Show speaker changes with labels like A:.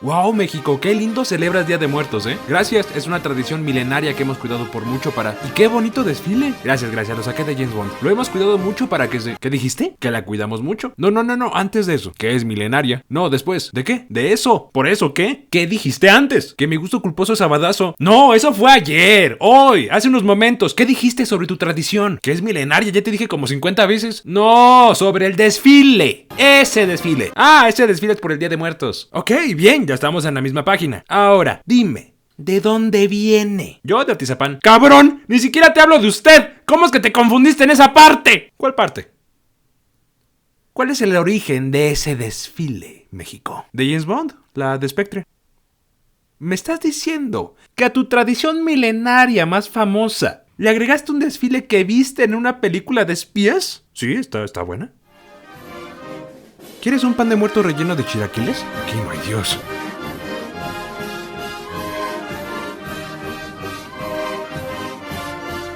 A: Wow, México, qué lindo celebras Día de Muertos, ¿eh? Gracias, es una tradición milenaria que hemos cuidado por mucho para... ¡Y qué bonito desfile! Gracias, lo saqué de James Bond. Lo hemos cuidado mucho para que se... ¿Qué dijiste? ¿Que la cuidamos mucho? No, antes de eso. ¿Que es milenaria? No, después. ¿De qué? ¿De eso? ¿Por eso qué? ¿Qué dijiste antes? Que mi gusto culposo es Sabadazo. No, eso fue ayer, hoy, hace unos momentos. ¿Qué dijiste sobre tu tradición? ¿Que es milenaria? Ya te dije como 50 veces. No, sobre el desfile. Ese desfile. Ah, ese desfile es por el Día de Muertos. Ok, bien, ya estamos en la misma página. Ahora, dime, ¿de dónde viene? Yo de Atizapán. ¡Cabrón! ¡Ni siquiera te hablo de usted! ¿Cómo es que te confundiste en esa parte? ¿Cuál parte? ¿Cuál es el origen de ese desfile, México? ¿De James Bond? ¿La de Spectre? ¿Me estás diciendo que a tu tradición milenaria más famosa le agregaste un desfile que viste en una película de espías? Sí, está buena. ¿Quieres un pan de muerto relleno de chilaquiles? Aquí no hay Dios.